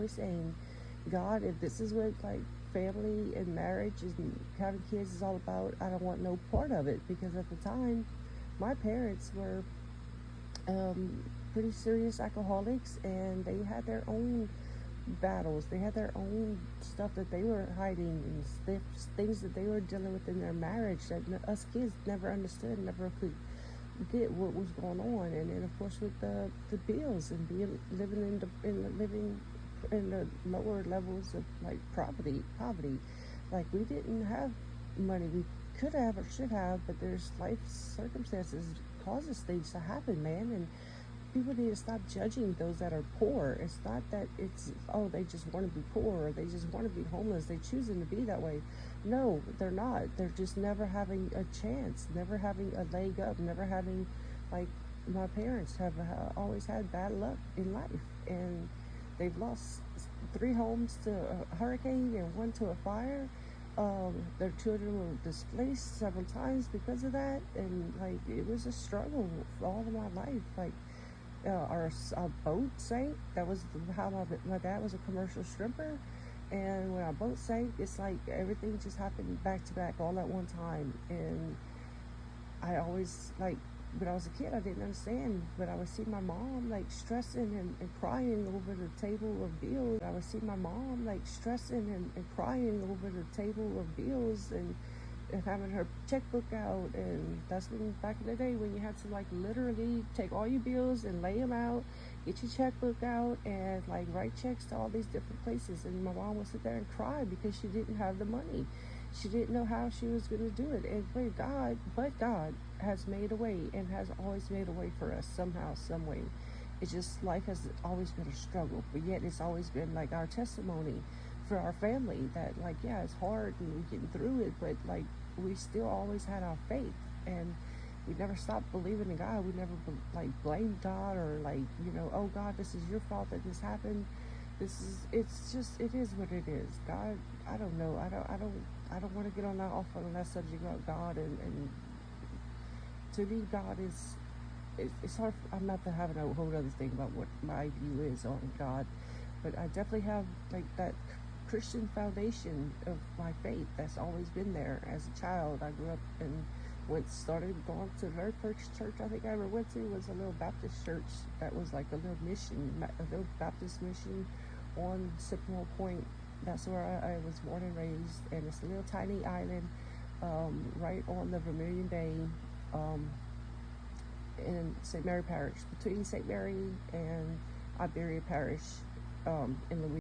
always saying, God, if this is what like family and marriage and having kids is all about, I don't want no part of it. Because at the time, my parents were pretty serious alcoholics, and they had their own battles. They had their own stuff that they were hiding, and things that they were dealing with in their marriage that us kids never understood, never could get what was going on. And then of course with the bills and being living in the lower levels of like poverty, like we didn't have money. We could have or should have, but there's life circumstances causes things to happen, man. And people need to stop judging those that are poor. It's not that it's, oh, they just want to be poor or they just want to be homeless. They choosing to be that way. No, they're not. They're just never having a chance, never having a leg up, never having, like, my parents have always had bad luck in life. And they've lost 3 homes to a hurricane and 1 to a fire. Their children were displaced several times because of that. And, like, it was a struggle for all of my life. Like, our boat sank. That was how my dad was a commercial stripper, and when our boat sank, it's like everything just happened back to back all at one time. And I always, like, when I was a kid, I didn't understand, but I would see my mom like stressing and crying over the table of bills. I would see my mom like stressing and crying over the table of bills, and having her checkbook out. And that's when, back in the day, when you had to like literally take all your bills and lay them out, get your checkbook out, and like write checks to all these different places. And my mom would sit there and cry because she didn't have the money. She didn't know how she was going to do it. And but God has made a way, and has always made a way for us somehow, some way. It's just, life has always been a struggle, but yet it's always been like our testimony for our family that, like, yeah, it's hard and we're getting through it, but like we still always had our faith, and we never stopped believing in God. We never like blamed God, or like, oh God, this is your fault that this happened. It's just, it is what it is. God, I don't know. I don't want to get off on that subject about God. And to me, God is, it's hard. I'm not having a whole other thing about what my view is on God, but I definitely have like that Christian foundation of my faith that's always been there. As a child, I grew up and started going to the very first church I think I ever went to was a little Baptist church that was like a little Baptist mission on Sycamore Point. That's where I was born and raised, and it's a little tiny island right on the Vermilion Bay, in St. Mary Parish, between St. Mary and Iberia Parish, in Louisiana.